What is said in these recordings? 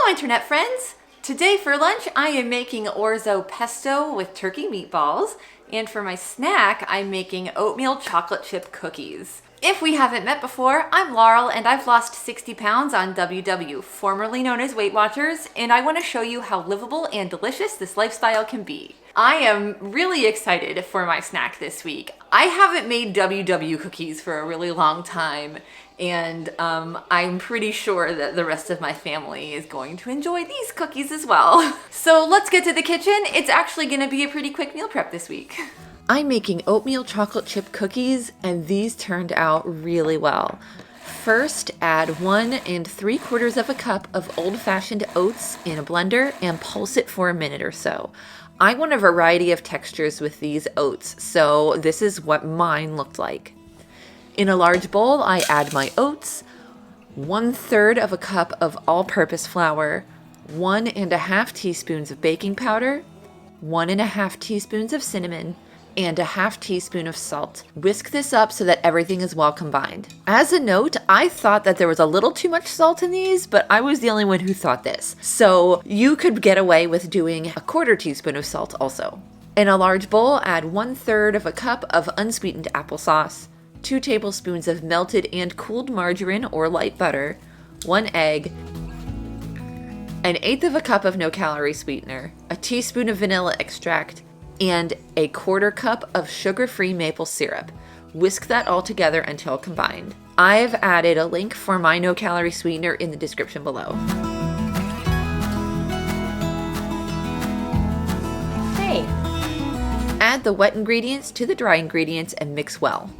Hello internet friends! Today for lunch I am making orzo pesto with turkey meatballs, and for my snack I'm making oatmeal chocolate chip cookies. If we haven't met before, I'm Laurel and I've lost 60 pounds on WW, formerly known as Weight Watchers, and I want to show you how livable and delicious this lifestyle can be. I am really excited for my snack this week. I haven't made WW cookies for a really long time, and I'm pretty sure that the rest of my family is going to enjoy these cookies as well. So let's get to the kitchen. It's actually going to be a pretty quick meal prep this week. I'm making oatmeal chocolate chip cookies, and these turned out really well. First, add 1 3/4 cup of old-fashioned oats in a blender and pulse it for a minute or so. I want a variety of textures with these oats, so this is what mine looked like. In a large bowl, I add my oats, 1/3 cup of all-purpose flour, 1 1/2 teaspoons of baking powder, 1 1/2 teaspoons of cinnamon, and 1/2 teaspoon of salt. Whisk this up so that everything is well combined. As a note, I thought that there was a little too much salt in these, but I was the only one who thought this. So you could get away with doing 1/4 teaspoon of salt also. In a large bowl, add 1/3 cup of unsweetened applesauce, 2 tablespoons of melted and cooled margarine or light butter, 1 egg, 1/8 cup of no-calorie sweetener, a teaspoon of vanilla extract, and 1/4 cup of sugar-free maple syrup. Whisk that all together until combined. I've added a link for my no-calorie sweetener in the description below. Hey! Add the wet ingredients to the dry ingredients and mix well.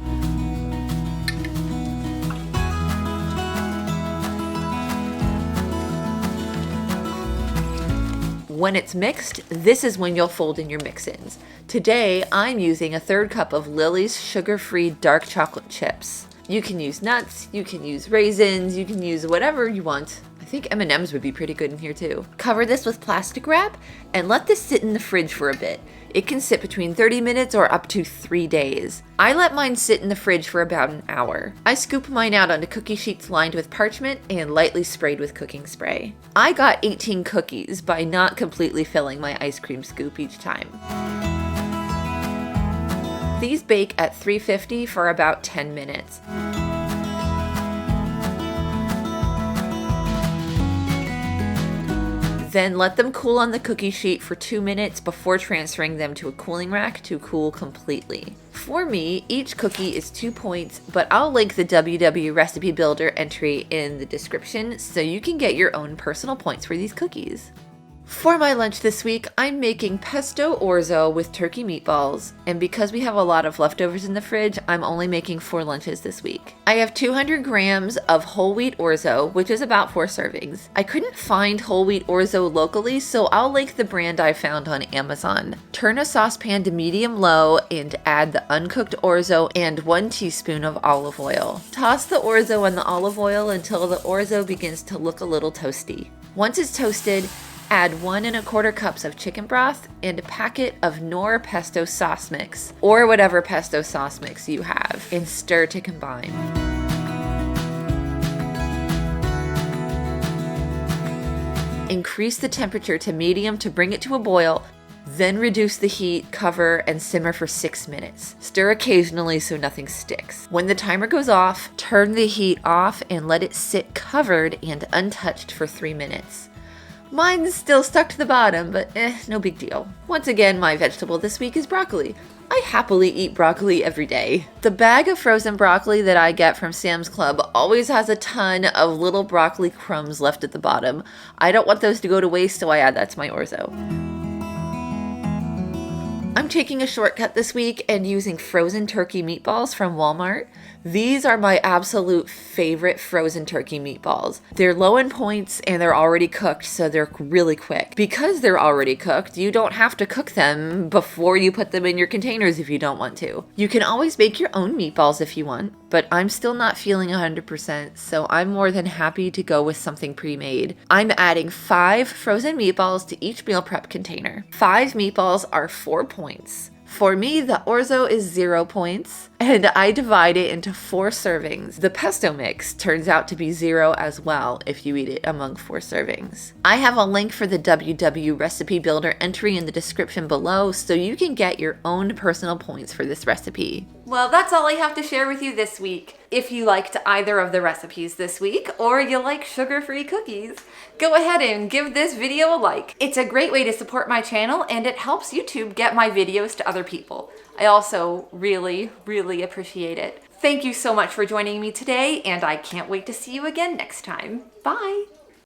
When it's mixed, this is when you'll fold in your mix-ins. Today, I'm using 1/3 cup of Lily's sugar-free dark chocolate chips. You can use nuts, you can use raisins, you can use whatever you want. I think M&Ms would be pretty good in here too. Cover this with plastic wrap and let this sit in the fridge for a bit. It can sit between 30 minutes or up to 3 days. I let mine sit in the fridge for about an hour. I scoop mine out onto cookie sheets lined with parchment and lightly sprayed with cooking spray. I got 18 cookies by not completely filling my ice cream scoop each time. These bake at 350 for about 10 minutes. Then let them cool on the cookie sheet for 2 minutes before transferring them to a cooling rack to cool completely. For me, each cookie is 2 points, but I'll link the WW Recipe Builder entry in the description so you can get your own personal points for these cookies. For my lunch this week, I'm making pesto orzo with turkey meatballs, and because we have a lot of leftovers in the fridge, I'm only making 4 lunches this week. I have 200 grams of whole wheat orzo, which is about 4 servings. I couldn't find whole wheat orzo locally, so I'll link the brand I found on Amazon. Turn a saucepan to medium-low and add the uncooked orzo and 1 teaspoon of olive oil. Toss the orzo in the olive oil until the orzo begins to look a little toasty. Once it's toasted, add 1 1/4 cups of chicken broth and a packet of Knorr pesto sauce mix, or whatever pesto sauce mix you have, and stir to combine. Increase the temperature to medium to bring it to a boil, then reduce the heat, cover, and simmer for 6 minutes. Stir occasionally so nothing sticks. When the timer goes off, turn the heat off and let it sit covered and untouched for 3 minutes. Mine's still stuck to the bottom, but no big deal. Once again, my vegetable this week is broccoli. I happily eat broccoli every day. The bag of frozen broccoli that I get from Sam's Club always has a ton of little broccoli crumbs left at the bottom. I don't want those to go to waste, so I add that to my orzo. I'm taking a shortcut this week and using frozen turkey meatballs from Walmart. These are my absolute favorite frozen turkey meatballs. They're low in points and they're already cooked, so they're really quick. Because they're already cooked, you don't have to cook them before you put them in your containers if you don't want to. You can always make your own meatballs if you want, but I'm still not feeling 100%, so I'm more than happy to go with something pre-made. I'm adding 5 frozen meatballs to each meal prep container. 5 meatballs are 4 points. For me, the orzo is 0 points. and I divide it into 4 servings. The pesto mix turns out to be 0 as well if you eat it among 4 servings. I have a link for the WW recipe builder entry in the description below so you can get your own personal points for this recipe. Well, that's all I have to share with you this week. If you liked either of the recipes this week, or you like sugar-free cookies, go ahead and give this video a like. It's a great way to support my channel and it helps YouTube get my videos to other people. I also really, really appreciate it. Thank you so much for joining me today, and I can't wait to see you again next time. Bye!